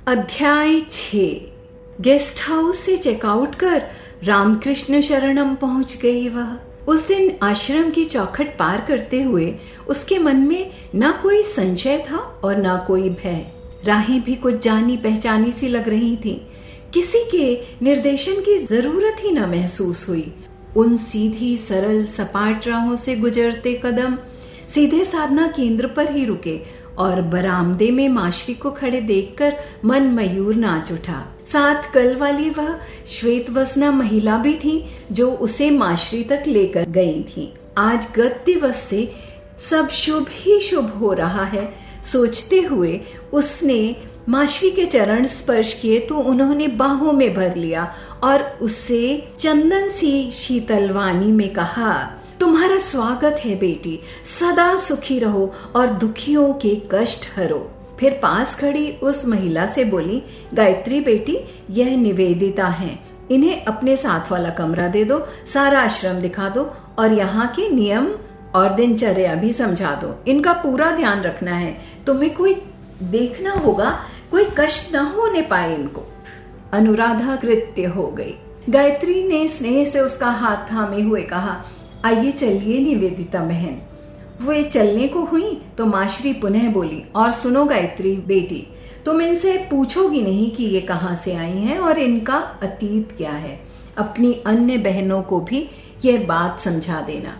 अध्याय 6। Guest house से checkout कर रामकृष्ण शरणम पहुंच गई वह। उस दिन आश्रम की चौखट पार करते हुए उसके मन में ना कोई संशय था और ना कोई भय। राहें भी कुछ जानी पहचानी सी लग रही थीं। किसी के निर्देशन की जरूरत ही न महसूस हुई। उन सीधी सरल सपाट राहों से गुजरते कदम सीधे साधना केंद्र पर ही रुके और बरामदे में माश्री को खड़े देखकर मन मयूर नाच उठा। साथ कल वाली वह श्वेत वसना महिला भी थी जो उसे माश्री तक लेकर गई थी। आज गत दिवस से सब शुभ ही शुभ हो रहा है सोचते हुए उसने माश्री के चरण स्पर्श किए तो उन्होंने बाहों में भर लिया और उससे चंदन सी शीतल वाणी में कहा, तुम्हारा स्वागत है बेटी, सदा सुखी रहो और दुखियों के कष्ट हरो। फिर पास खड़ी उस महिला से बोली, गायत्री बेटी, यह निवेदिता हैं, इन्हें अपने साथ वाला कमरा दे दो, सारा आश्रम दिखा दो और यहाँ के नियम और दिनचर्या भी समझा दो। इनका पूरा ध्यान रखना है, तुम्हें कोई देखना होगा, कोई कष्ट न होने पाए इनको। अनुराधा कृत्य हो गई। गायत्री ने स्नेह से उसका हाथ थामे हुए कहा, आइए चलिए निवेदिता बहन। वे चलने को हुई तो माश्री पुनः बोली, और सुनो गायत्री बेटी, तुम इनसे पूछोगी नहीं कि ये कहाँ से आई हैं और इनका अतीत क्या है। अपनी अन्य बहनों को भी यह बात समझा देना।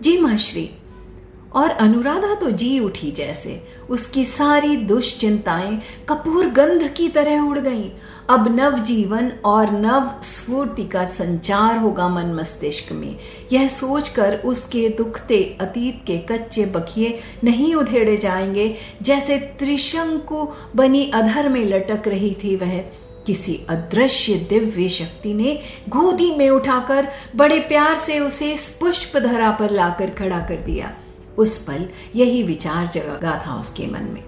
जी माश्री। और अनुराधा तो जी उठी जैसे। उसकी सारी दुश्चिंताएं कपूर गंध की तरह उड़ गईं। अब नव जीवन और नव स्फूर्ति का संचार होगा मन मस्तिष्क में। यह सोचकर उसके दुखते अतीत के कच्चे बखिए नहीं उधेड़े जाएंगे। जैसे त्रिशंकु बनी अधर में लटक रही थी वह, किसी अदृश्य दिव्य शक्ति ने गोदी में उठाकर बड़े प्यार से उसे पुष्प धरा पर लाकर खड़ा कर दिया। उस पल यही विचार जगा था उसके मन में।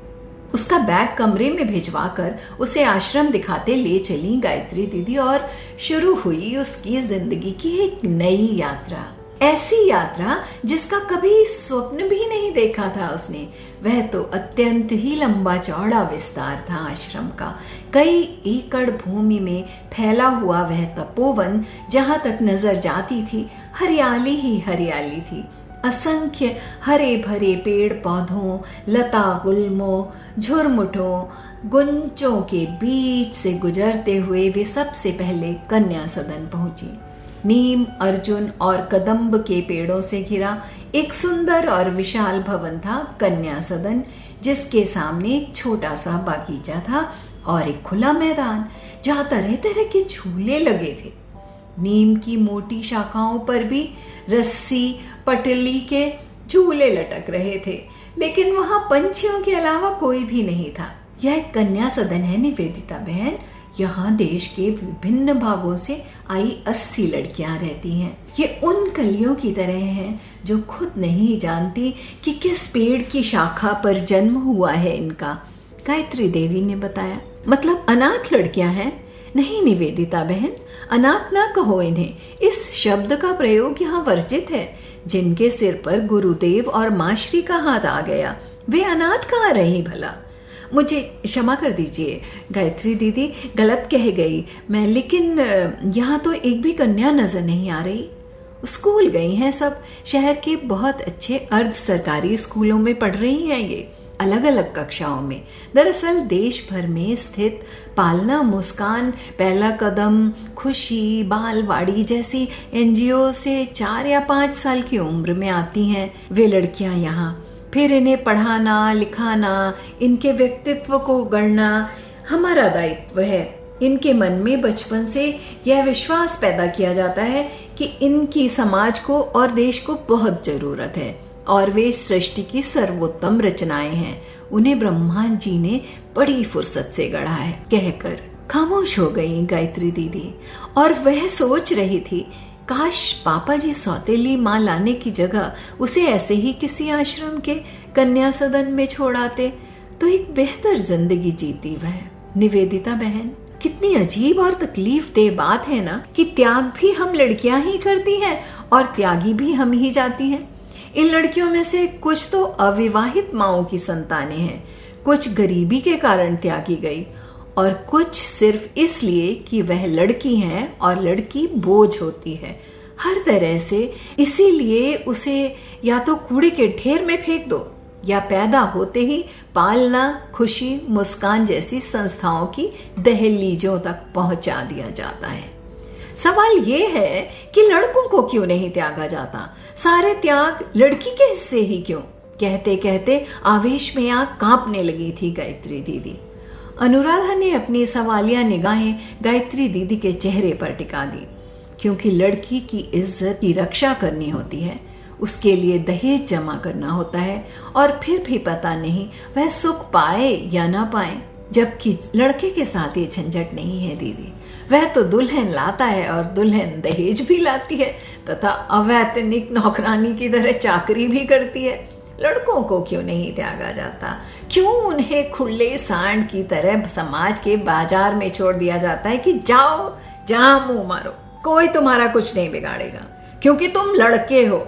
उसका बैग कमरे में भिजवाकर उसे आश्रम दिखाते ले चली गायत्री दीदी और शुरू हुई उसकी जिंदगी की एक नई यात्रा। ऐसी यात्रा जिसका कभी स्वप्न भी नहीं देखा था उसने। वह तो अत्यंत ही लंबा चौड़ा विस्तार था आश्रम का। कई एकड़ भूमि में फैला हुआ वह तपोवन, जहां तक नजर जाती थी हरियाली ही हरियाली थी। असंख्य हरे भरे पेड़ पौधों, लता गुल्मों, झुरमुटों, गुंचों के बीच से गुजरते हुए वे सबसे पहले कन्या सदन पहुंची। नीम, अर्जुन और कदम्ब के पेड़ों से घिरा एक सुंदर और विशाल भवन था कन्या सदन, जिसके सामने एक छोटा सा बागीचा था और एक खुला मैदान जहां तरह तरह के झूले लगे थे। नीम की मोटी शाखाओं पर भी रस्सी पटली के झूले लटक रहे थे, लेकिन वहां पंछियों के अलावा कोई भी नहीं था। यह कन्या सदन है निवेदिता बहन। यहाँ देश के विभिन्न भागों से आई 80 लड़कियां रहती हैं। ये उन कलियों की तरह हैं जो खुद नहीं जानती कि किस पेड़ की शाखा पर जन्म हुआ है इनका। गायत्री देवी ने बताया। मतलब अनाथ लड़कियां हैं? नहीं निवेदिता बहन, अनाथ ना कहो इन्हें। इस शब्द का प्रयोग यहाँ वर्जित है। जिनके सिर पर गुरुदेव और माश्री का हाथ आ गया, वे अनाथ कहाँ रही भला? मुझे क्षमा कर दीजिए गायत्री दीदी, गलत कह गई मैं, लेकिन यहाँ तो एक भी कन्या नजर नहीं आ रही। स्कूल गई हैं सब। शहर के बहुत अच्छे अर्ध सरकारी स्कूलों में पढ़ रही हैं ये, अलग अलग कक्षाओं में। दरअसल देश भर में स्थित पालना, मुस्कान, पहला कदम, खुशी, बालवाड़ी जैसी एनजीओ से 4 या 5 साल की उम्र में आती हैं वे लड़कियां यहाँ। फिर इन्हें पढ़ाना, लिखाना, इनके व्यक्तित्व को गढ़ना हमारा दायित्व है। इनके मन में बचपन से यह विश्वास पैदा किया जाता है कि इनकी समाज को और देश को बहुत जरूरत है और वे सृष्टि की सर्वोत्तम रचनाएं हैं। उन्हें ब्रह्मा जी ने बड़ी फुर्सत से गढ़ा है। कहकर खामोश हो गई गायत्री दीदी और वह सोच रही थी, काश पापा जी सौतेली माँ लाने की जगह उसे ऐसे ही किसी आश्रम के कन्या सदन में छोड़ आते तो एक बेहतर जिंदगी जीती वह। निवेदिता बहन, कितनी अजीब और तकलीफ दे बात है ना कि त्याग भी हम लड़कियां ही करती हैं और त्यागी भी हम ही जाती हैं। इन लड़कियों में से कुछ तो अविवाहित माओं की संतानें हैं, कुछ गरीबी के कारण त्यागी गई और कुछ सिर्फ इसलिए कि वह लड़की है और लड़की बोझ होती है हर तरह से। इसीलिए उसे या तो कूड़े के ढेर में फेंक दो या पैदा होते ही पालना, खुशी, मुस्कान जैसी संस्थाओं की दहलीजों तक पहुंचा दिया जाता है। सवाल ये है कि लड़कों को क्यों नहीं त्यागा जाता? सारे त्याग लड़की के हिस्से ही क्यों? कहते कहते आवेश में आग कांपने लगी थी गायत्री दीदी। अनुराधा ने अपनी सवालिया निगाहें गायत्री दीदी के चेहरे पर टिका दी। क्योंकि लड़की की इज्जत की रक्षा करनी होती है, उसके लिए दहेज जमा करना होता है और फिर भी पता नहीं वह सुख पाए या ना पाए। जबकि लड़के के साथ ये झंझट नहीं है दीदी। वह तो दुल्हन लाता है और दुल्हन दहेज भी लाती है तथा अवैतनिक नौकरानी की तरह चाकरी भी करती है। लड़कों को क्यों नहीं त्यागा जाता? क्यों उन्हें खुले सांड की तरह समाज के बाजार में छोड़ दिया जाता है कि जाओ जहां मुंह मारो, कोई तुम्हारा कुछ नहीं बिगाड़ेगा क्योंकि तुम लड़के हो?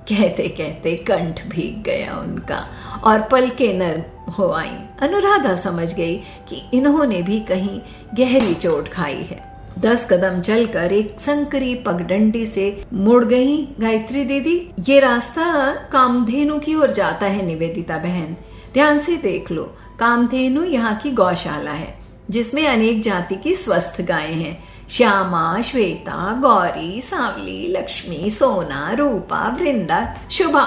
कहते कहते कंठ भीग गया उनका और पलकें नर्म हो आई। अनुराधा समझ गई कि इन्होंने भी कहीं गहरी चोट खाई है। 10 कदम चलकर एक संकरी पगडंडी से मुड़ गई गायत्री दीदी। ये रास्ता कामधेनु की ओर जाता है निवेदिता बहन, ध्यान से देख लो। कामधेनु यहाँ की गौशाला है जिसमें अनेक जाति की स्वस्थ गायें हैं। श्यामा, श्वेता, गौरी, सांवली, लक्ष्मी, सोना, रूपा, वृंदा, शुभा,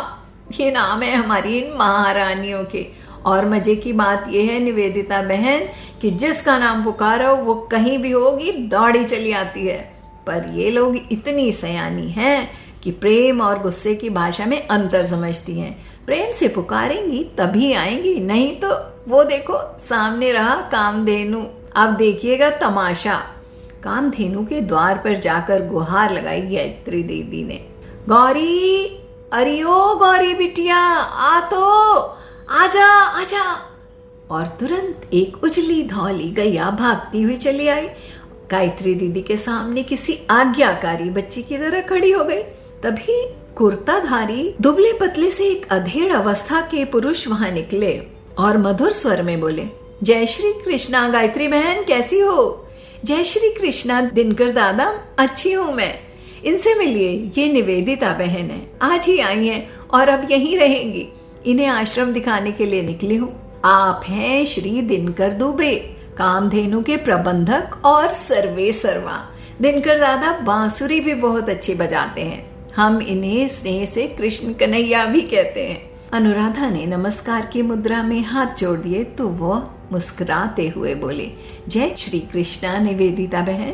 ये नाम है हमारी इन महारानियों के। और मजे की बात यह है निवेदिता बहन कि जिसका नाम पुकारो वो कहीं भी होगी दौड़ी चली आती है। पर ये लोग इतनी सयानी हैं कि प्रेम और गुस्से की भाषा में अंतर समझती हैं। प्रेम से पुकारेंगी तभी आएंगी, नहीं तो वो देखो सामने रहा कामधेनु। अब देखिएगा तमाशा। कामधेनु के द्वार पर जाकर गुहार लगाई गायत्री दीदी ने। गौरी, अरे ओ गौरी बिटिया, आ तो, आजा आजा। और तुरंत एक उजली धौली गैया भागती हुई चली आई। गायत्री दीदी के सामने किसी आज्ञाकारी बच्ची की तरह खड़ी हो गई। तभी कुर्ताधारी दुबले पतले से एक अधेड़ अवस्था के पुरुष वहां निकले और मधुर स्वर में बोले, जय श्री कृष्णा गायत्री बहन, कैसी हो? जय श्री कृष्णा दिनकर दादा, अच्छी हूँ मैं। इनसे मिलिए, ये निवेदिता बहन है, आज ही आई हैं और अब यहीं रहेंगी। इन्हें आश्रम दिखाने के लिए निकली हूँ। आप हैं श्री दिनकर दुबे, कामधेनु के प्रबंधक और सर्वे सर्वा। दिनकर दादा बांसुरी भी बहुत अच्छी बजाते हैं। हम इन्हें स्नेह से कृष्ण कन्हैया भी कहते हैं। अनुराधा ने नमस्कार की मुद्रा में हाथ जोड़ दिए तो वो मुस्कुराते हुए बोले, जय श्री कृष्णा निवेदिता बहन,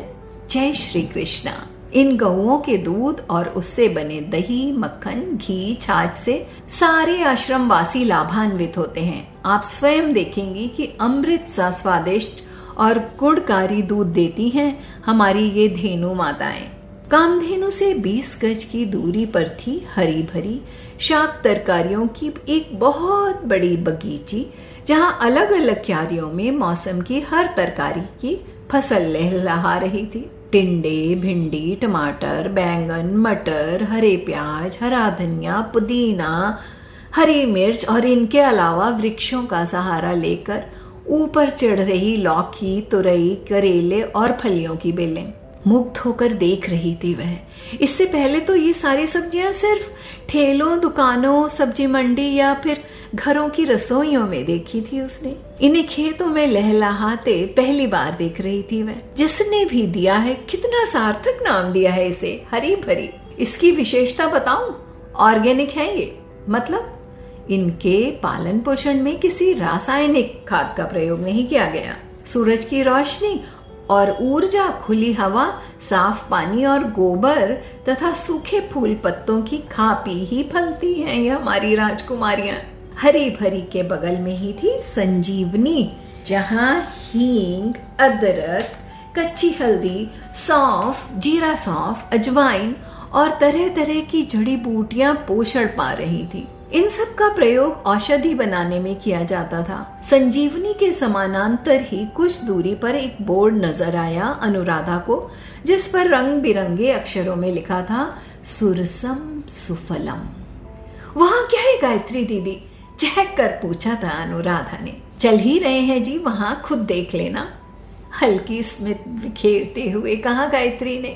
जय श्री कृष्णा। इन गौओं के दूध और उससे बने दही, मक्खन, घी, छाछ से सारे आश्रम वासी लाभान्वित होते हैं। आप स्वयं देखेंगी कि अमृत सा स्वादिष्ट और गुणकारी दूध देती हैं हमारी ये धेनु माताएं। कामधेनु से 20 गज की दूरी पर थी हरी भरी शाक तरकारियों की एक बहुत बड़ी बगीची, जहां अलग अलग क्यारियों में मौसम की हर तरकारी की फसल लहलहा रही थी। टिंडे, भिंडी, टमाटर, बैंगन, मटर, हरे प्याज, हरा धनिया, पुदीना, हरी मिर्च और इनके अलावा वृक्षों का सहारा लेकर ऊपर चढ़ रही लौकी, तुरई, करेले और फलियों की बेलें। मुग्ध होकर देख रही थी वह। इससे पहले तो ये सारी सब्जियां सिर्फ ठेलों, दुकानों, सब्जी मंडी या फिर घरों की रसोइयों में देखी थी उसने। इन्हें खेतों में लहलहाते पहली बार देख रही थी वह। जिसने भी दिया है, कितना सार्थक नाम दिया है इसे, हरी भरी। इसकी विशेषता बताऊं? ऑर्गेनिक है ये, मतलब इनके पालन पोषण में किसी रासायनिक खाद का प्रयोग नहीं किया गया। सूरज की रोशनी और ऊर्जा, खुली हवा, साफ पानी और गोबर तथा सूखे फूल पत्तों की खा पी ही फलती हैं ये हमारी राजकुमारियां। हरी भरी के बगल में ही थी संजीवनी, जहां हींग, अदरक, कच्ची हल्दी, सौंफ, जीरा सौंफ, अजवाइन और तरह तरह की जड़ी बूटियां पोषण पा रही थी। इन सब का प्रयोग औषधि बनाने में किया जाता था। संजीवनी के समानांतर ही कुछ दूरी पर एक बोर्ड नजर आया अनुराधा को, जिस पर रंग बिरंगे अक्षरों में लिखा था सुरसम सुफलम। वहां क्या है गायत्री दीदी? चहक कर पूछा था अनुराधा ने। चल ही रहे हैं जी, वहां खुद देख लेना। हल्की स्मित बिखेरते हुए कहा गायत्री ने,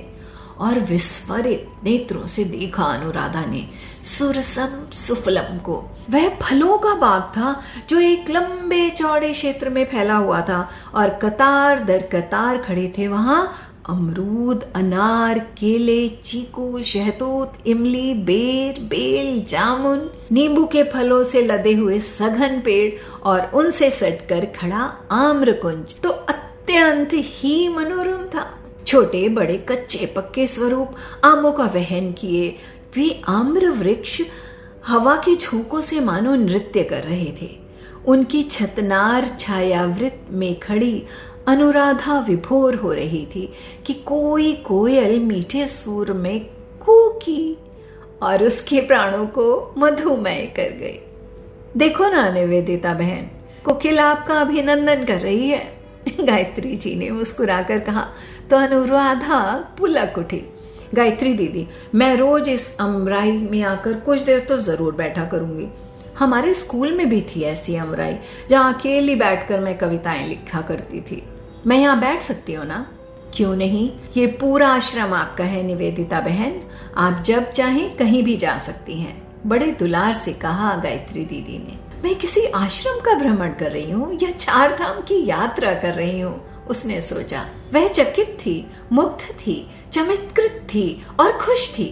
और विस्फारित नेत्रों से देखा अनुराधा ने सुरसम सुफलम को। वह फलों का बाग था जो एक लंबे चौड़े क्षेत्र में फैला हुआ था और कतार दर कतार खड़े थे वहां अमरूद, अनार, केले, चीकू, शहतूत, इमली, बेर, बेल, जामुन, नींबू के फलों से लदे हुए सघन पेड़ और उनसे सटकर खड़ा आम्रकुंज तो अत्यंत ही मनोरम था। छोटे बड़े कच्चे पक्के स्वरूप आमों का वहन किए वे आम्र वृक्ष हवा के झोंकों से मानो नृत्य कर रहे थे। उनकी छतनार छायावृत में खड़ी अनुराधा विभोर हो रही थी कि कोई कोयल मीठे सुर में कूकी और उसके प्राणों को मधुमय कर गई। देखो ना निवेदिता बहन, कोकिल आपका अभिनंदन कर रही है, गायत्री जी ने मुस्कुराकर कहा तो अनुराधा पुलक उठी। गायत्री दीदी, मैं रोज इस अमराई में आकर कुछ देर तो जरूर बैठा करूंगी। हमारे स्कूल में भी थी ऐसी अमराई जहाँ अकेली बैठकर मैं कविताएं लिखा करती थी। मैं यहाँ बैठ सकती हूँ ना? क्यों नहीं, ये पूरा आश्रम आपका है निवेदिता बहन, आप जब चाहें कहीं भी जा सकती हैं, बड़े दुलार से कहा गायत्री दीदी ने। मैं किसी आश्रम का भ्रमण कर रही हूँ या 4 धाम की यात्रा कर रही हूँ, उसने सोचा। वह चकित थी, मुग्ध थी, चमत्कृत थी और खुश थी।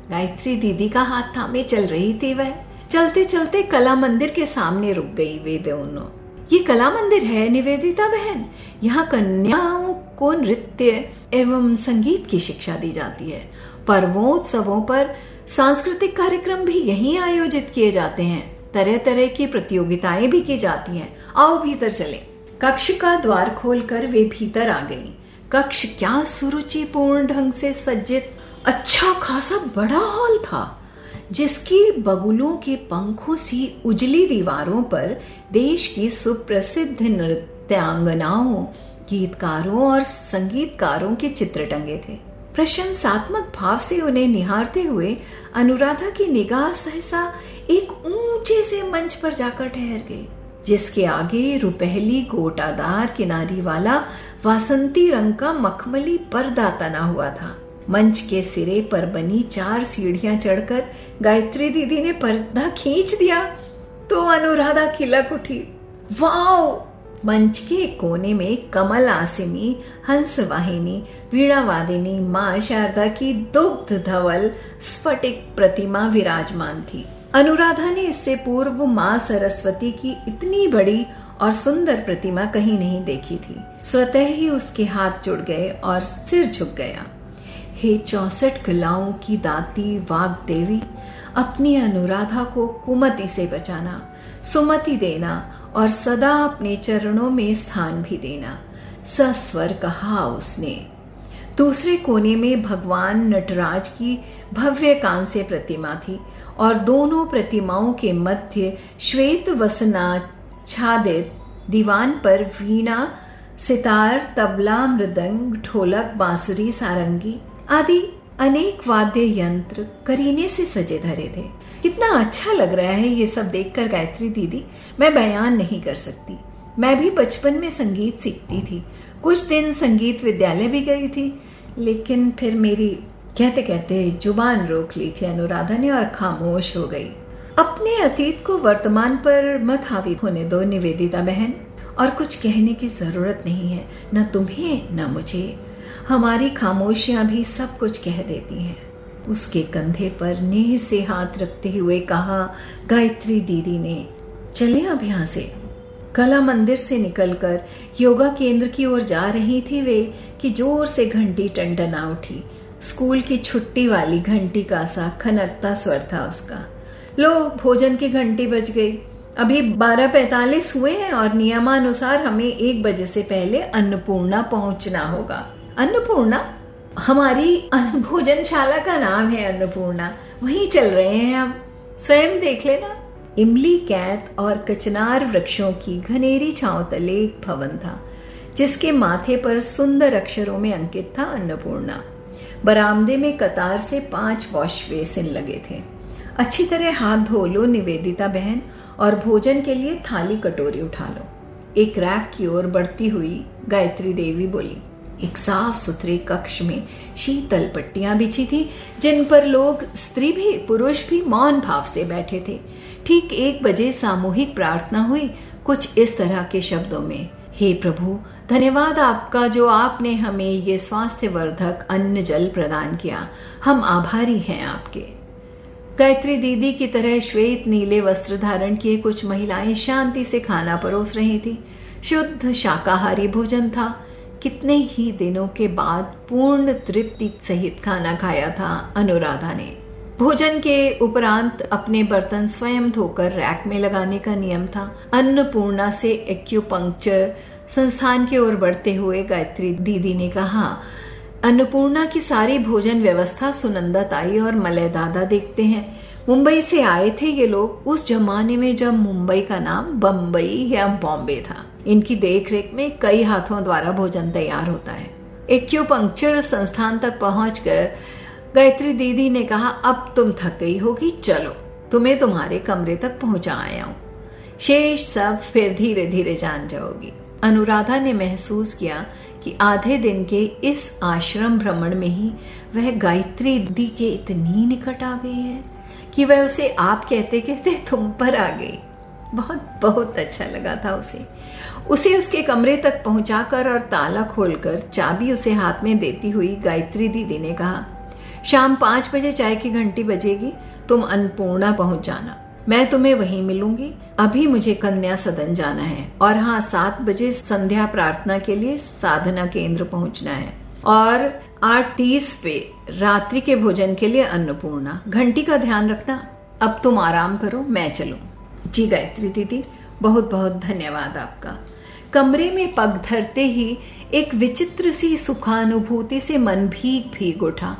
गायत्री दीदी का हाथ थामे चल रही थी वह। चलते चलते कला मंदिर के सामने रुक गई वे दोनों। ये कला मंदिर है निवेदिता बहन, यहाँ कन्याओं को नृत्य एवं संगीत की शिक्षा दी जाती है। पर्वोत्सवों पर सांस्कृतिक कार्यक्रम भी यहीं आयोजित किए जाते हैं। तरह तरह की प्रतियोगिताएं भी की जाती हैं। आओ भीतर चलें। कक्ष का द्वार खोलकर वे भीतर आ गईं। कक्ष क्या सुरुचिपूर्ण ढंग से सज्जित अच्छा खासा बड़ा हॉल था, जिसकी बगुलों के पंखों सी उजली दीवारों पर देश की सुप्रसिद्ध नृत्यांगनाओं, गीतकारों और संगीतकारों के चित्र टंगे थे। प्रशंसात्मक भाव से उन्हें निहारते हुए अनुराधा की निगाह सहसा एक ऊंचे से मंच पर जाकर ठहर गई, जिसके आगे रुपहली गोटादार किनारी वाला वासंती रंग का मखमली पर्दा तना हुआ था। मंच के सिरे पर बनी 4 सीढ़ियां चढ़कर गायत्री दीदी ने पर्दा खींच दिया तो अनुराधा खिलक उठी। वाओ! मंच के कोने में कमल आसिनी, हंस वाहिनी, वीणा वादिनी मां शारदा की दुग्ध धवल स्फटिक प्रतिमा विराजमान थी। अनुराधा ने इससे पूर्व मां सरस्वती की इतनी बड़ी और सुंदर प्रतिमा कहीं नहीं देखी थी। स्वतः ही उसके हाथ जुड़ गए और सिर झुक गया। हे 64 कलाओं की दाती वाग्देवी, अपनी अनुराधा को कुमति से बचाना, सुमति देना और सदा अपने चरणों में स्थान भी देना, सस्वर कहा उसने। दूसरे कोने में भगवान नटराज की भव्य कांस्य प्रतिमा थी और दोनों प्रतिमाओं के मध्य श्वेत वसनाच्छादित दीवान पर वीणा, सितार, तबला, मृदंग, ढोलक, बांसुरी, सारंगी आदि अनेक वाद्य यंत्र करीने से सजे धरे थे। कितना अच्छा लग रहा है ये सब देखकर गायत्री दीदी, मैं बयान नहीं कर सकती। मैं भी बचपन में संगीत सीखती थी, कुछ दिन संगीत विद्यालय भी गई थी, लेकिन फिर मेरी कहते कहते जुबान रोक ली थी अनुराधा ने और खामोश हो गई। अपने अतीत को वर्तमान पर मत हावी होने दो निवेदिता बहन, और कुछ कहने की जरूरत नहीं है, न तुम्हें न मुझे। हमारी खामोशियां भी सब कुछ कह देती हैं। उसके कंधे पर नेह से हाथ रखते हुए कहा गायत्री दीदी ने। चले अब यहाँ से। कला मंदिर से निकलकर योगा केंद्र की ओर जा रही थी वे कि जोर से घंटी टंटना उठी। स्कूल की छुट्टी वाली घंटी का सा खनकता स्वर था उसका। लो, भोजन की घंटी बज गई। अभी 12:45 हुए हैं और नियमानुसार हमें 1 बजे से पहले अन्नपूर्णा पहुंचना होगा। अन्नपूर्णा? हमारी भोजनशाला का नाम है अन्नपूर्णा, वहीं चल रहे हैं हम, स्वयं देख लेना। इमली, कैत और कचनार वृक्षों की घनेरी छांव तले एक भवन था, जिसके माथे पर सुंदर अक्षरों में अंकित था अन्नपूर्णा। बरामदे में कतार से 5 वॉश बेसिन लगे थे। अच्छी तरह हाथ धो लो निवेदिता बहन और भोजन के लिए थाली कटोरी उठा लो। एक रैक की ओर बढ़ती हुई गायत्री देवी बोली। एक साफ सुथरे कक्ष में शीतल पट्टियां बिछी थी, जिन पर लोग, स्त्री भी पुरुष भी, मौन भाव से बैठे थे। ठीक 1 बजे सामूहिक प्रार्थना हुई, कुछ इस तरह के शब्दों में। हे प्रभु, धन्यवाद आपका जो आपने हमें ये स्वास्थ्यवर्धक अन्न जल प्रदान किया। हम आभारी हैं आपके। गायत्री दीदी की तरह श्वेत नीले वस्त्र धारण किए कुछ महिलाएं शांति से खाना परोस रही थी। शुद्ध शाकाहारी भोजन था। कितने ही दिनों के बाद पूर्ण तृप्ति सहित खाना खाया था अनुराधा ने। भोजन के उपरांत अपने बर्तन स्वयं धोकर रैक में लगाने का नियम था। अन्नपूर्णा से एक्यूपंक्चर संस्थान की ओर बढ़ते हुए गायत्री दीदी ने कहा, अन्नपूर्णा की सारी भोजन व्यवस्था सुनंदा ताई और मलय दादा देखते हैं। मुंबई से आए थे ये लोग उस जमाने में जब मुंबई का नाम बम्बई या बॉम्बे था। इनकी देखरेख में कई हाथों द्वारा भोजन तैयार होता है। एक्यूपंक्चर संस्थान तक पहुंचकर गायत्री दीदी ने कहा, अब तुम थक गई होगी, चलो तुम्हें तुम्हारे कमरे तक पहुंचा आया हूं। शेष सब फिर धीरे धीरे जान जाओगी। अनुराधा ने महसूस किया कि आधे दिन के इस आश्रम भ्रमण में ही वह गायत्री दीदी के इतनी निकट आ गई है कि वह उसे आप कहते कहते तुम पर आ गई। बहुत बहुत अच्छा लगा था उसे उसके कमरे तक पहुंचाकर और ताला खोलकर चाबी उसे हाथ में देती हुई गायत्री दीदी ने कहा, शाम 5 बजे चाय की घंटी बजेगी, तुम अन्नपूर्णा पहुंच जाना। मैं तुम्हें वहीं मिलूंगी। अभी मुझे कन्या सदन जाना है और हाँ, 7 बजे संध्या प्रार्थना के लिए साधना केंद्र पहुंचना है और 8:30 पे रात्रि के भोजन के लिए अन्नपूर्णा। घंटी का ध्यान रखना। अब तुम आराम करो, मैं चलूं। जी गायत्री दीदी, बहुत बहुत धन्यवाद आपका। कमरे में पग धरते ही एक विचित्र सी सुखानुभूति से मन भीग उठा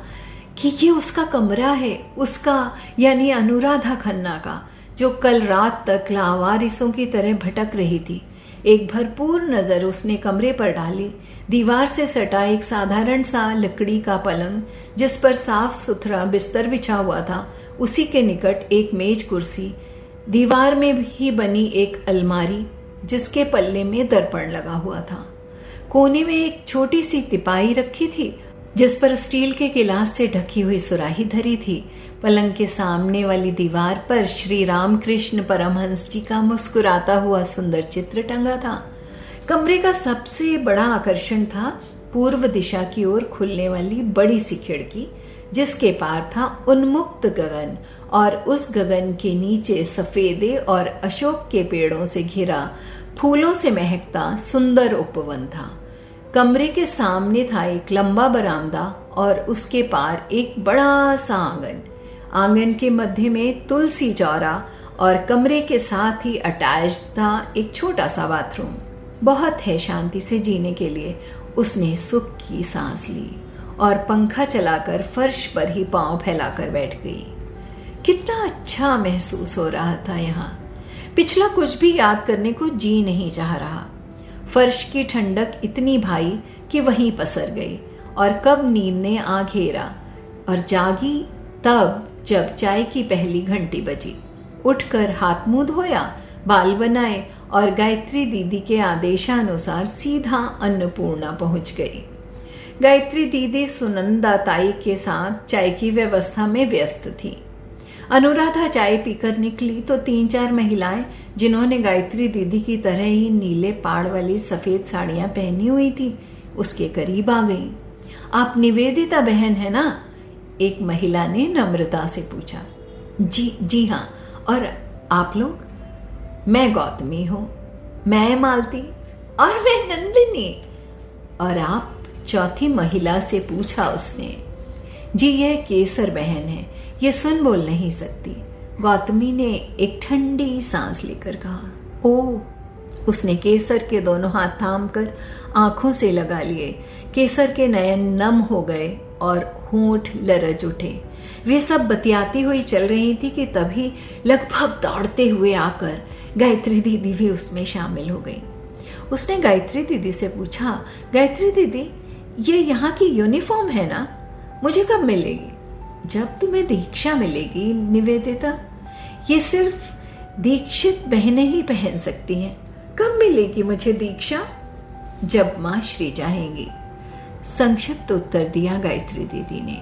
कि ये उसका कमरा है, उसका यानी अनुराधा खन्ना का, जो कल रात तक लावारिसों की तरह भटक रही थी। एक भरपूर नजर उसने कमरे पर डाली। दीवार से सटा एक साधारण सा लकड़ी का पलंग, जिस पर साफ सुथरा बिस्तर बिछा हुआ था, उसी के निकट एक मेज कुर्सी, दीवार में ही बनी एक अलमारी जिसके पल्ले में दर्पण लगा हुआ था। कोने में एक छोटी सी तिपाई रखी थी जिस पर स्टील के गिलास से ढकी हुई सुराही धरी थी। पलंग के सामने वाली दीवार पर श्री रामकृष्ण परमहंस जी का मुस्कुराता हुआ सुंदर चित्र टंगा था। कमरे का सबसे बड़ा आकर्षण था पूर्व दिशा की ओर खुलने वाली बड़ी सी खिड़की, जिसके पार था उन्मुक्त गगन और उस गगन के नीचे सफेदे और अशोक के पेड़ों से घिरा फूलों से महकता सुंदर उपवन था। कमरे के सामने था एक लंबा बरामदा और उसके पार एक बड़ा सा आंगन। आंगन के मध्य में तुलसी चौरा और कमरे के साथ ही अटैच था एक छोटा सा बाथरूम। बहुत है शांति से जीने के लिए। उसने सुख की सांस ली और पंखा चलाकर फर्श पर ही पांव फैलाकर बैठ गई। कितना अच्छा महसूस हो रहा था यहाँ। पिछला कुछ भी याद करने को जी नहीं चाह रहा। फर्श की ठंडक इतनी भाई कि वहीं पसर गई और कब नींद ने आ घेरा और जागी तब जब चाय की पहली घंटी बजी। उठकर हाथ मुंह धोया, बाल बनाए और गायत्री दीदी के आदेशानुसार सीधा अन्नपूर्णा पहुंच गई। गायत्री दीदी सुनंदा ताई के साथ चाय की व्यवस्था में व्यस्त थी। अनुराधा चाय पीकर निकली तो 3-4 महिलाएं, जिन्होंने गायत्री दीदी की तरह ही नीले पाड़ वाली सफेद साड़ियां पहनी हुई थी, उसके करीब आ गईं। आप निवेदिता बहन है ना? एक महिला ने नम्रता से पूछा। जी हाँ। और आप लोग? मैं गौतमी हूं। मैं मालती। और मैं नंदिनी। और आप? चौथी महिला से पूछा उसने। जी, यह केसर बहन है, ये सुन बोल नहीं सकती। गौतमी ने एक ठंडी सांस लेकर कहा। ओ। उसने केसर के दोनों हाथ थामकर आंखों से लगा लिए। केसर के नयन नम हो गए और होंठ लरज उठे। वे सब बतियाती हुई चल रही थी कि तभी लगभग दौड़ते हुए आकर गायत्री दीदी भी उसमें शामिल हो गई। उसने गायत्री दीदी से पूछा, गायत्री दीदी, ये यहाँ की यूनिफॉर्म है ना? मुझे कब मिलेगी? जब तुम्हें दीक्षा मिलेगी निवेदिता। ये सिर्फ दीक्षित बहनें ही पहन सकती हैं। कब मिलेगी मुझे दीक्षा? जब माँ श्री चाहेंगी, संक्षिप्त उत्तर दिया गायत्री दीदी ने।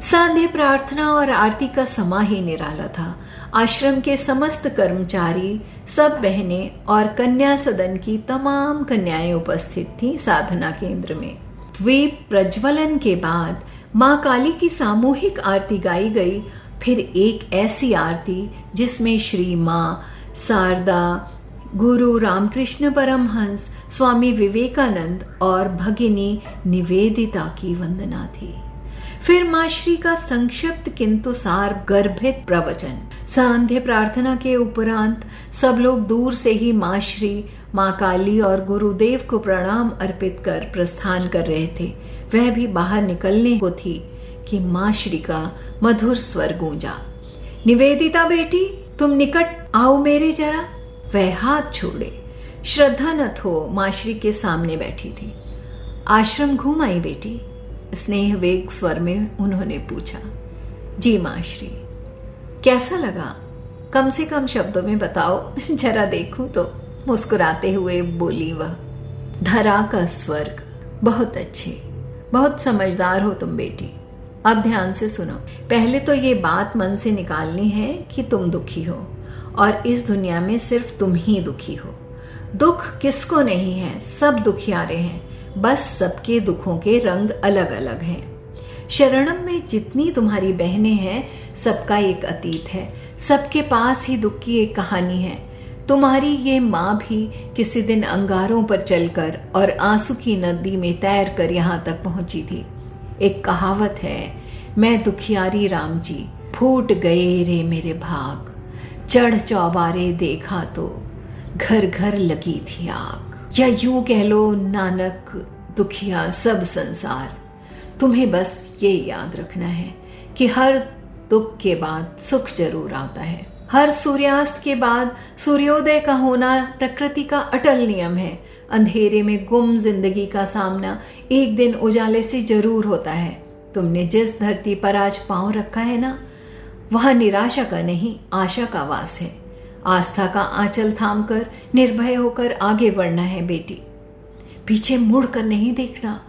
सांध्य प्रार्थना और आरती का समा ही निराला था। आश्रम के समस्त कर्मचारी, सब बहनें और कन्या सदन की तमाम कन्याएं उपस्थित थीं साधना केंद्र में। द्वीप प्रज्वलन के बाद मां काली की सामूहिक आरती गाई गई। फिर एक ऐसी आरती जिसमें श्री मां शारदा, गुरु रामकृष्ण परमहंस, स्वामी विवेकानंद और भगिनी निवेदिता की वंदना थी। फिर माँ श्री का संक्षिप्त किंतु सार गर्भित प्रवचन। सांध्य प्रार्थना के उपरांत सब लोग दूर से ही माँ श्री, माँ काली और गुरुदेव को प्रणाम अर्पित कर प्रस्थान कर रहे थे। वह भी बाहर निकलने को थी कि माँ श्री का मधुर स्वर गूंजा, निवेदिता बेटी, तुम निकट आओ मेरे जरा। वह हाथ छोड़े, श्रद्धा न हो माँ श्री के सामने बैठी थी। आश्रम घूम आई बेटी? स्नेह वेग स्वर में उन्होंने पूछा। जी माँ श्री। कैसा लगा? कम से कम शब्दों में बताओ, जरा देखूं तो, मुस्कुराते हुए बोली वह। धरा का स्वर्ग। बहुत अच्छे, बहुत समझदार हो तुम बेटी। अब ध्यान से सुनो। पहले तो ये बात मन से निकालनी है कि तुम दुखी हो और इस दुनिया में सिर्फ तुम ही दुखी हो। दुख किसको नहीं है, सब दुखियारे हैं, बस सबके दुखों के रंग अलग अलग हैं। शरणम में जितनी तुम्हारी बहनें हैं, सबका एक अतीत है, सबके पास ही दुख की एक कहानी है। तुम्हारी ये माँ भी किसी दिन अंगारों पर चलकर और आंसू की नदी में तैर कर यहाँ तक पहुंची थी। एक कहावत है, मैं दुखियारी राम जी, फूट गए रे मेरे भाग, चढ़ चौबारे देखा तो घर घर लगी थी आग। या यूं कह लो नानक, दुखिया सब संसार। तुम्हें बस ये याद रखना है कि हर दुख के बाद सुख जरूर आता है। हर सूर्यास्त के बाद सूर्योदय का होना प्रकृति का अटल नियम है। अंधेरे में गुम जिंदगी का सामना एक दिन उजाले से जरूर होता है। तुमने जिस धरती पर आज पांव रखा है ना, वहां निराशा का नहीं, आशा का वास है। आस्था का आंचल थामकर निर्भय होकर आगे बढ़ना है बेटी। पीछे मुड़कर नहीं देखना।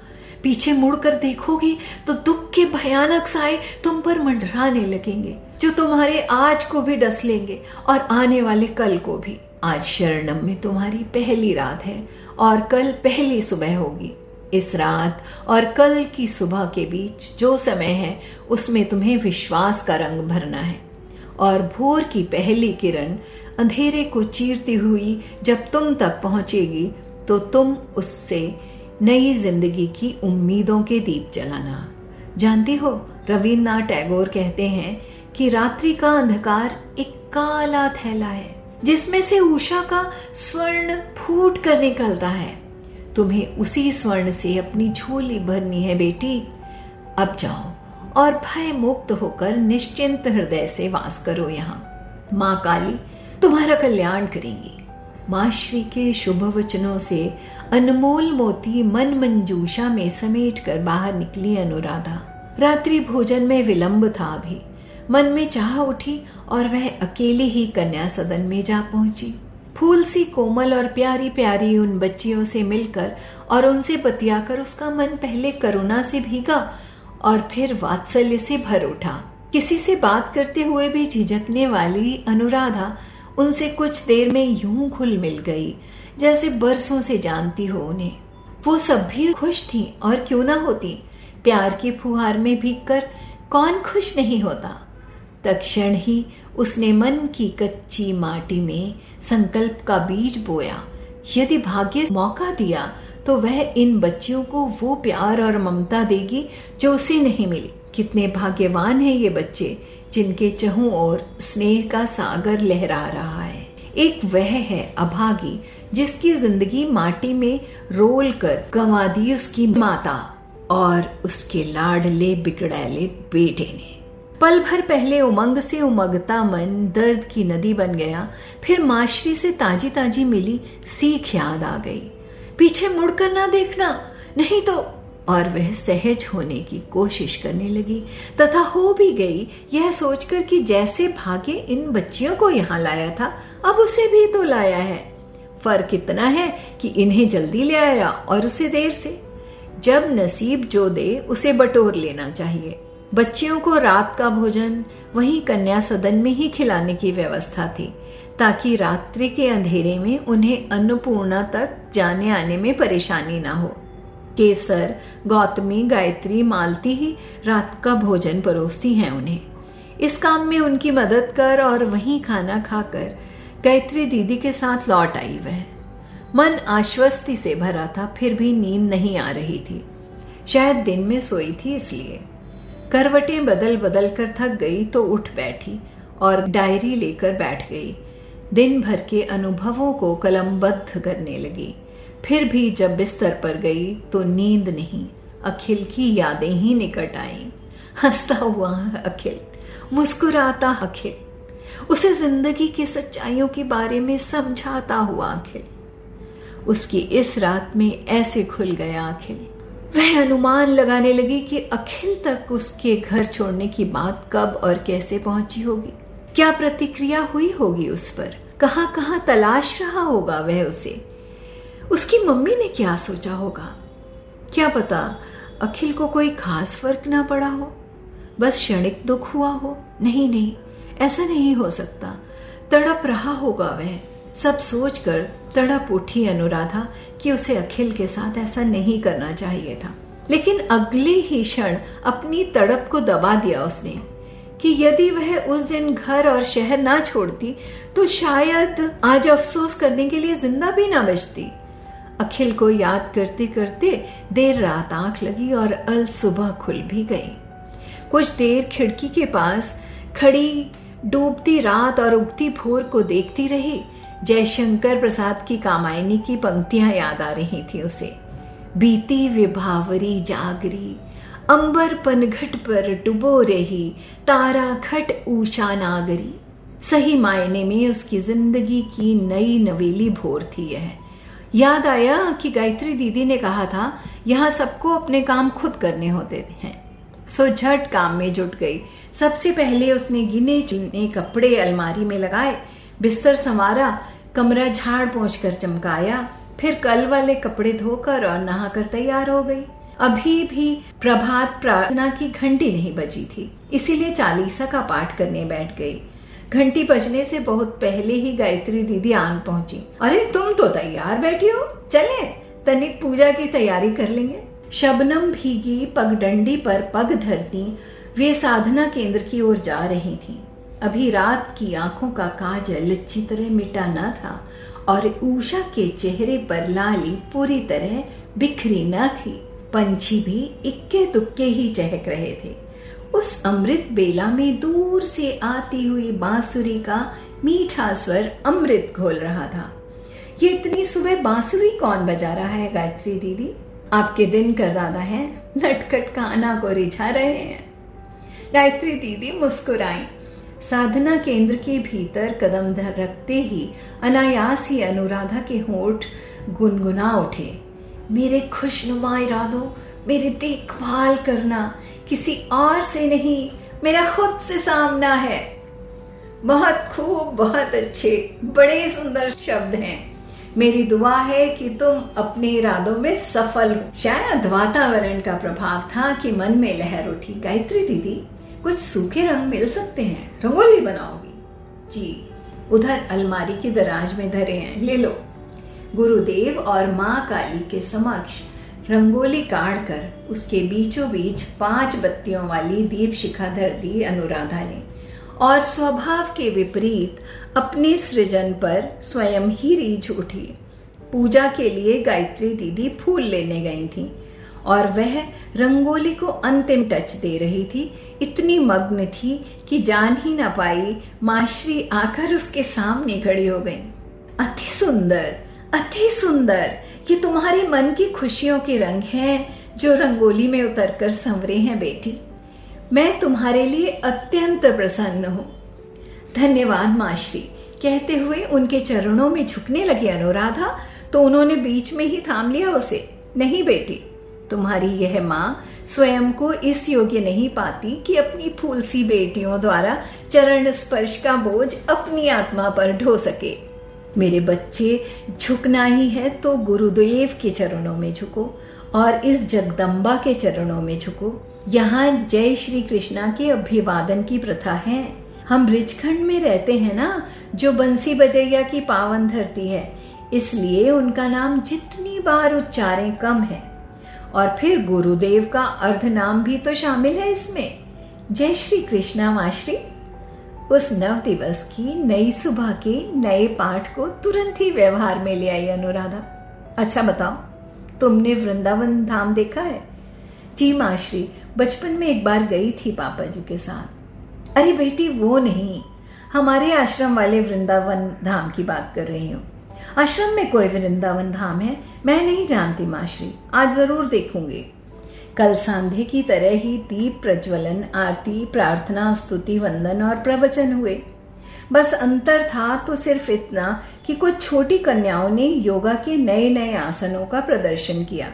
पीछे मुड़कर देखोगी तो दुख के भयानक साए तुम पर मंडराने लगेंगे, जो तुम्हारे आज को भी डस लेंगे और आने वाले कल को भी। आज शरणम में तुम्हारी पहली रात है और कल पहली सुबह होगी। इस रात और कल की सुबह के बीच जो समय है, उसमें तुम्हें विश्वास का रंग भरना है। और भोर की पहली किरण अंधेरे को चीरती हुई जब तुम तक पहुंचेगी, तो तुम उससे नई जिंदगी की उम्मीदों के दीप जलाना। जानती हो, रविन्द्रनाथ टैगोर कहते हैं कि रात्रि का अंधकार एक काला थैला है, जिसमें से उषा का स्वर्ण फूट कर निकलता है। तुम्हें उसी स्वर्ण से अपनी झोली भरनी है बेटी। अब जाओ और भय मुक्त होकर निश्चिंत हृदय से वास करो यहाँ। माँ काली तुम्हारा कल्याण करेंगी। माँ श्री के शुभ वचनों से अनमोल मोती मन मंजूषा में समेट कर बाहर निकली अनुराधा। रात्रि भोजन में विलंब था अभी। मन में चाह उठी और वह अकेली ही कन्या सदन में जा पहुंची। फूल सी कोमल और प्यारी प्यारी उन बच्चियों से मिलकर और उनसे बतियाकर उसका मन पहले करुणा से भीगा और फिर वात्सल्य से भर उठा। किसी से बात करते हुए भी झिझकने वाली अनुराधा उनसे कुछ देर में यूं घुल मिल गई जैसे बरसों से जानती हो उन्हें। वो सब भी खुश थी और क्यों ना होती। प्यार की फुहार में भीगकर कौन खुश नहीं होता। तत्क्षण ही उसने मन की कच्ची माटी में संकल्प का बीज बोया। यदि भाग्य मौका दिया तो वह इन बच्चियों को वो प्यार और ममता देगी जो उसे नहीं मिली। कितने भाग्यवान हैं ये बच्चे जिनके चहुं ओर स्नेह का सागर लहरा रहा है। एक वह है अभागी जिसकी जिंदगी माटी में रोल कर गंवा दी उसकी माता और उसके लाडले बिगड़ैले बेटे ने। पल भर पहले उमंग से उमगता मन दर्द की नदी बन गया। फिर माश्री से ताजी ताजी मिली सीख याद आ गई। पीछे मुड़कर ना देखना, नहीं तो। और वह सहज होने की कोशिश करने लगी तथा हो भी गई, यह सोचकर कि जैसे भाग्य इन बच्चियों को यहाँ लाया था, अब उसे भी तो लाया है। फर्क इतना है कि इन्हें जल्दी ले आया और उसे देर से। जब नसीब जो दे उसे बटोर लेना चाहिए। बच्चियों को रात का भोजन वहीं कन्या सदन में ही खिलाने की व्यवस्था थी, ताकि रात्रि के अंधेरे में उन्हें अन्नपूर्णा तक जाने आने में परेशानी ना हो। केसर, गौतमी, गायत्री, मालती ही रात का भोजन परोसती हैं उन्हें। इस काम में उनकी मदद कर और वहीं खाना खाकर गायत्री दीदी के साथ लौट आई वह। मन आश्वस्ति से भरा था, फिर भी नींद नहीं आ रही थी। शायद दिन में सोई थी इसलिए। करवटें बदल बदल कर थक गई तो उठ बैठी और डायरी लेकर बैठ गई। दिन भर के अनुभवों को कलमबद्ध करने लगी। फिर भी जब बिस्तर पर गई तो नींद नहीं, अखिल की यादें ही निकट आईं। हंसता हुआ अखिल, मुस्कुराता अखिल, उसे जिंदगी की सच्चाइयों के बारे में समझाता हुआ अखिल। उसकी इस रात में ऐसे खुल गया अखिल। वह अनुमान लगाने लगी कि अखिल तक उसके घर छोड़ने की बात कब और कैसे पहुंची होगी। क्या प्रतिक्रिया हुई होगी उस पर, कहां कहां तलाश रहा होगा वह उसे। उसकी मम्मी ने क्या सोचा होगा। क्या पता अखिल को कोई खास फर्क ना पड़ा हो, बस क्षणिक दुख हुआ हो। नहीं, ऐसा नहीं हो सकता। तड़प रहा होगा वह। सब सोचकर तड़प उठी अनुराधा कि उसे अखिल के साथ ऐसा नहीं करना चाहिए था। लेकिन अगले ही क्षण अपनी तड़प को दबा दिया उसने कि यदि वह उस दिन घर और शहर ना छोड़ती तो शायद आज अफसोस करने के लिए जिंदा भी ना बचती। अखिल को याद करते करते देर रात आंख लगी और अल सुबह खुल भी गई। कुछ देर खिड़की के पास खड़ी डूबती रात और उगती भोर को देखती रही। जयशंकर प्रसाद की कामायनी की पंक्तियां याद आ रही थी उसे। बीती विभावरी जागरी, अंबर पनघट पर डुबो रही, तारा खट ऊषा नागरी। सही मायने में उसकी जिंदगी की नई नवेली भोर थी यह। याद आया कि गायत्री दीदी ने कहा था यहाँ सबको अपने काम खुद करने होते हैं। सो झट काम में जुट गई। सबसे पहले उसने गिने चुने कपड़े अलमारी में लगाए, बिस्तर संवारा, कमरा झाड़ पोंछ कर चमकाया, फिर कल वाले कपड़े धोकर और नहाकर तैयार हो गई। अभी भी प्रभात प्रार्थना की घंटी नहीं बजी थी, इसीलिए चालीसा का पाठ करने बैठ गई। घंटी बजने से बहुत पहले ही गायत्री दीदी आन पहुंची। अरे तुम तो तैयार बैठी हो, चले तनिक पूजा की तैयारी कर लेंगे। शबनम भीगी पगडंडी पर पग धरती वे साधना केंद्र की ओर जा रही थीं। अभी रात की आंखों का काजल अच्छी तरह मिटा न था और उषा के चेहरे पर लाली पूरी तरह बिखरी न थी। पंछी भी इक्के दुक्के ही चहक रहे थे। उस अमृत बेला में दूर से आती हुई बांसुरी का मीठा स्वर अमृत घोल रहा था। ये इतनी सुबह बांसुरी कौन बजा रहा है गायत्री दीदी? आपके दिन कर दादा हैं, नटखट काना को रिझा रहे हैं। गायत्री दीदी मुस्कुराई। साधना केंद्र के भीतर कदम रखते ही अनायास ही अनुराधा के होंठ गुनगुना उठे। मेरे खुशनुमा इरादों, मेरी देखभाल करना किसी और से नहीं, मेरा खुद से सामना है। बहुत खूब, बहुत अच्छे, बड़े सुंदर शब्द हैं। मेरी दुआ है कि तुम अपने इरादों में सफल हो। शायद वातावरण का प्रभाव था कि मन में लहर उठी। गायत्री दीदी, कुछ सूखे रंग मिल सकते हैं, रंगोली बनाओगी? जी, उधर अलमारी की दराज में धरे हैं, ले लो। गुरुदेव और माँ काली के समक्ष रंगोली काढ़ कर उसके बीचों बीच 5 बत्तियों वाली दीप शिखा धर दी अनुराधा ने और स्वभाव के विपरीत अपने सृजन पर स्वयं ही रीझ उठी। पूजा के लिए गायत्री दीदी फूल लेने गई थी और वह रंगोली को अंतिम टच दे रही थी। इतनी मग्न थी कि जान ही ना पाई माश्री आकर उसके सामने खड़ी हो गई। अति सुंदर, अति सुंदर, ये तुम्हारे मन की खुशियों के रंग हैं जो रंगोली में उतरकर संवरे हैं बेटी। मैं तुम्हारे लिए अत्यंत प्रसन्न हूँ। धन्यवाद माश्री, कहते हुए उनके चरणों में झुकने लगी अनुराधा, तो उन्होंने बीच में ही थाम लिया उसे। नहीं बेटी, तुम्हारी यह माँ स्वयं को इस योग्य नहीं पाती कि अपनी फूल सी बेटियों द्वारा चरण स्पर्श का बोझ अपनी आत्मा पर ढो सके। मेरे बच्चे, झुकना ही है तो गुरुदेव के चरणों में झुको और इस जगदम्बा के चरणों में झुको। यहाँ जय श्री कृष्णा के अभिवादन की प्रथा है। हम ब्रिजखंड में रहते हैं ना, जो बंसी बजैया की पावन धरती है, इसलिए उनका नाम जितनी बार उच्चारें कम है। और फिर गुरुदेव का अर्ध नाम भी तो शामिल है इसमें। जय श्री कृष्णा माश्री। उस नव दिवस की नई सुबह के नए पाठ को तुरंत ही व्यवहार में ले आई अनुराधा। अच्छा बताओ, तुमने वृंदावन धाम देखा है? जी माश्री, बचपन में एक बार गई थी पापा जी के साथ। अरे बेटी, वो नहीं, हमारे आश्रम वाले वृंदावन धाम की बात कर रही हूँ। आश्रम में कोई वृंदावन धाम है? मैं नहीं जानती माश्री, आज जरूर देखूंगी। कल सांधे की तरह ही दीप प्रज्वलन, आरती, प्रार्थना, स्तुति, वंदन और प्रवचन हुए। बस अंतर था तो सिर्फ इतना कि कुछ छोटी कन्याओं ने योगा के नए नए आसनों का प्रदर्शन किया।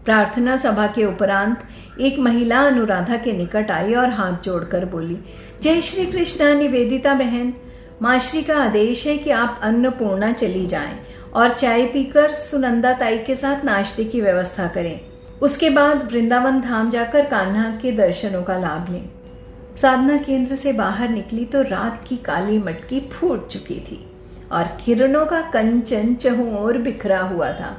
प्रार्थना सभा के उपरांत एक महिला अनुराधा के निकट आई और हाथ जोड़कर बोली, जय श्री कृष्णा निवेदिता बहन, माश्री का आदेश है कि आप अन्नपूर्णा चली जाएं और चाय पीकर सुनंदा ताई के साथ नाश्ते की व्यवस्था करें। उसके बाद वृंदावन धाम जाकर कान्हा के दर्शनों का लाभ लें। साधना केंद्र से बाहर निकली तो रात की काली मटकी फूट चुकी थी और किरणों का कंचन चहुं ओर बिखरा हुआ था।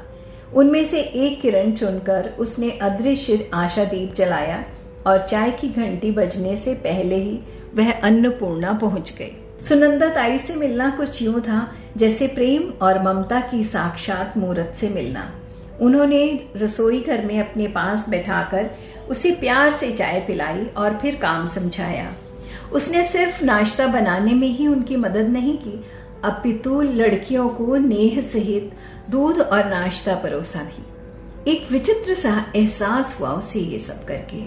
उनमें से एक किरण चुनकर उसने अदृश्य आशादीप जलाया और चाय की घंटी बजने से पहले ही वह अन्नपूर्णा पहुंच गई। सुनंदा ताई से मिलना कुछ यूं था जैसे प्रेम और ममता की साक्षात मूर्त से मिलना। उन्होंने रसोई घर में अपने पास बैठाकर उसे प्यार से चाय पिलाई और फिर काम समझाया। उसने सिर्फ नाश्ता बनाने में ही उनकी मदद नहीं की, अपितु लड़कियों को नेह सहित दूध और नाश्ता परोसा भी। एक विचित्र सा एहसास हुआ उसे ये सब करके।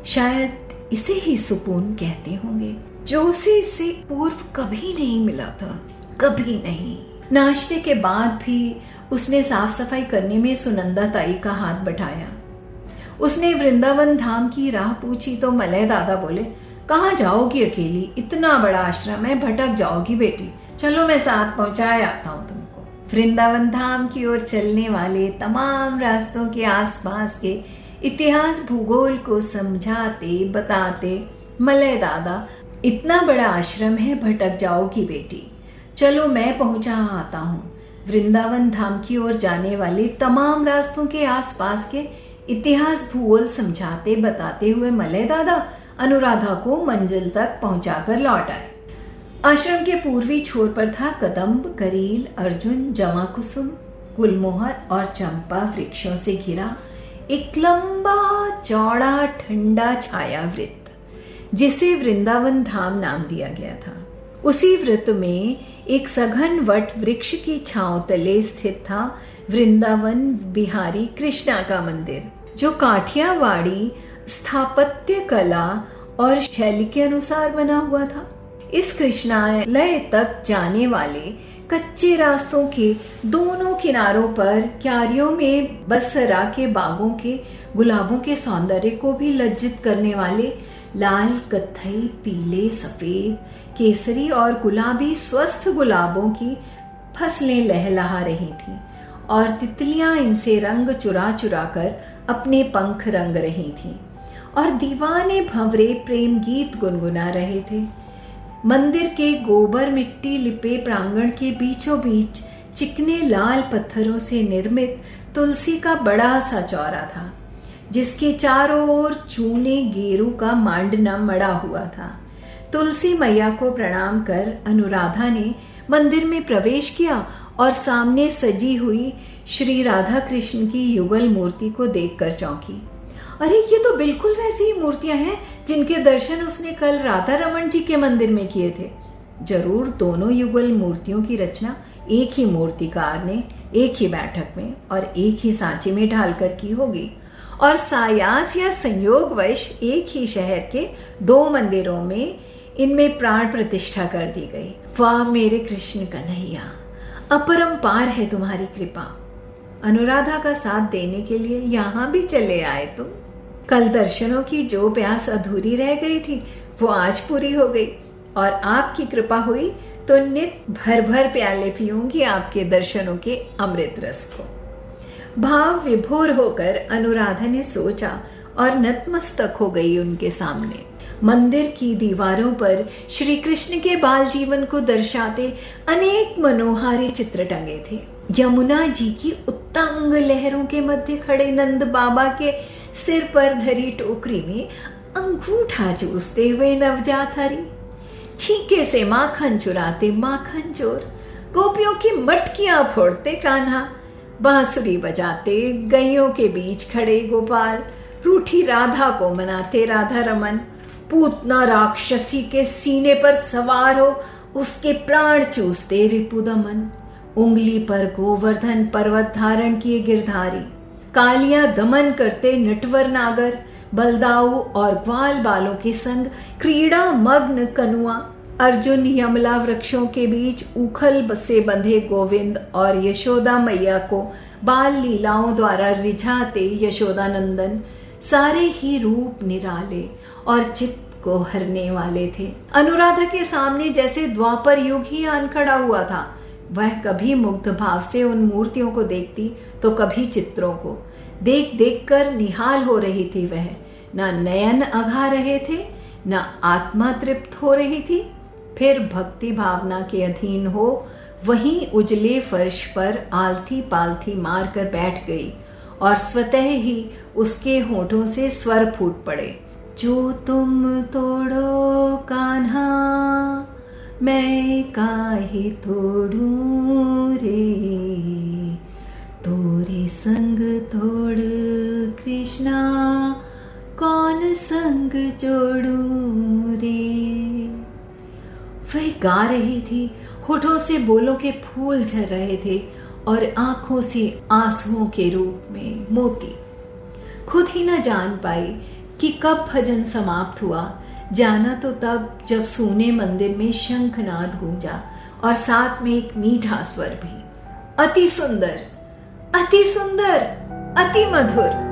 शायद इसे ही सुकून कहते होंगे, जो उसे इससे पूर्व कभी नहीं मिला था, कभी नहीं। नाश्ते के बाद भी उसने साफ सफाई करने में सुनंदा ताई का हाथ बटाया। उसने वृंदावन धाम की राह पूछी तो मलय दादा बोले, कहाँ जाओगी अकेली, इतना बड़ा आश्रम है, भटक जाओगी बेटी, चलो मैं साथ पहुंचाए आता हूँ तुमको। वृंदावन धाम की ओर चलने वाले तमाम रास्तों के आसपास के इतिहास भूगोल को समझाते बताते मलय दादा, इतना बड़ा आश्रम है, भटक जाओगी बेटी, चलो मैं पहुंचा आता हूँ। वृंदावन धाम की ओर जाने वाले तमाम रास्तों के आसपास के इतिहास भूगोल समझाते बताते हुए मलय दादा अनुराधा को मंजिल तक पहुंचाकर लौट आए। आश्रम के पूर्वी छोर पर था कदम्ब, करील, अर्जुन, जमा कुसुम, गुलमोहर और चंपा वृक्षों से घिरा एक लंबा चौड़ा ठंडा छायावृत्त, जिसे वृंदावन धाम नाम दिया गया था। उसी वृत्त में एक सघन वट वृक्ष की छांव तले स्थित था वृंदावन बिहारी कृष्णा का मंदिर, जो काठियावाड़ी स्थापत्य कला और शैली के अनुसार बना हुआ था। इस कृष्णालय तक जाने वाले कच्चे रास्तों के दोनों किनारों पर क्यारियों में बसरा के बागों के गुलाबों के सौंदर्य को भी लज्जित करने वाले लाल, कत्थई, पीले, सफेद, केसरी और गुलाबी स्वस्थ गुलाबों की फसलें लहलहा रही थीं और तितलियां इनसे रंग चुरा चुरा कर अपने पंख रंग रही थीं और दीवाने भंवरे प्रेम गीत गुनगुना रहे थे। मंदिर के गोबर मिट्टी लिपे प्रांगण के बीचों बीच चिकने लाल पत्थरों से निर्मित तुलसी का बड़ा सा चौरा था, जिसके चारों ओर चूने गेरू का मांडना मड़ा हुआ था। तुलसी मैया को प्रणाम कर अनुराधा ने मंदिर में प्रवेश किया और सामने सजी हुई श्री राधा कृष्ण की युगल मूर्ति को देखकर चौंकी। अरे ये तो बिल्कुल वैसी ही मूर्तियां हैं जिनके दर्शन उसने कल राधा रमन जी के मंदिर में किए थे। जरूर दोनों युगल मूर्तियों की रचना एक ही मूर्तिकार ने एक ही बैठक में और एक ही सांचे में ढालकर की होगी और सायास या संयोगवश एक ही शहर के दो मंदिरों में इनमें प्राण प्रतिष्ठा कर दी गई। वाह मेरे कृष्ण कन्हैया, अपरंपार है तुम्हारी कृपा। अनुराधा का साथ देने के लिए यहाँ भी चले आए तुम। कल दर्शनों की जो प्यास अधूरी रह गई थी वो आज पूरी हो गई और आपकी कृपा हुई तो नित भर भर प्याले पीऊंगी आपके दर्शनों के अमृत रस को। भाव विभोर होकर अनुराधा ने सोचा और नतमस्तक हो गई उनके सामने। मंदिर की दीवारों पर श्री कृष्ण के बाल जीवन को दर्शाते अनेक मनोहारी चित्र टंगे थे। यमुना जी की उत्तंग लहरों के मध्य खड़े नंद बाबा के सिर पर धरी टोकरी में अंगूठा चूसते हुए नवजात हरि, छीके से माखन चुराते माखन चोर, गोपियों की मटकियां फोड़ते कान्हा, बांसुरी बजाते गैयों के बीच खड़े गोपाल, रूठी राधा को मनाते राधा रमन, पूतना राक्षसी के सीने पर सवार हो उसके प्राण चूसते रिपुदमन, उंगली पर गोवर्धन पर्वत धारण किए गिरधारी, कालियां दमन करते नटवर नागर, बलदाऊ और ग्वाल बालों के संग क्रीड़ा मग्न कनुआ, अर्जुन यमला वृक्षों के बीच उखल से बंधे गोविंद और यशोदा मैया को बाल लीलाओं द्वारा रिझाते यशोदानंदन, सारे ही रूप निराले और चित्त को हरने वाले थे। अनुराधा के सामने जैसे द्वापर युग ही आन खड़ा हुआ था। वह कभी मुग्ध भाव से उन मूर्तियों को देखती तो कभी चित्रों को। देख देख कर निहाल हो रही थी वह। ना नयन अघा रहे थे, ना आत्मा तृप्त हो रही थी। फिर भक्ति भावना के अधीन हो वहीं उजले फर्श पर आलथी पालथी मार कर बैठ गई और स्वतः ही उसके होठों से स्वर फूट पड़े। जो तुम तोड़ो कान्हा मैं काहे तोड़ूं रे, तोरे संग तोड़ कृष्णा कौन संग जोड़ूं रे। वह गा रही थी, होठों से बोलों के फूल झर रहे थे और आंखों से आंसुओं के रूप में मोती। खुद ही न जान पाई कि कब भजन समाप्त हुआ। जाना तो तब जब सूने मंदिर में शंखनाद गूंजा और साथ में एक मीठा स्वर भी। अति सुंदर, अति सुंदर, अति मधुर।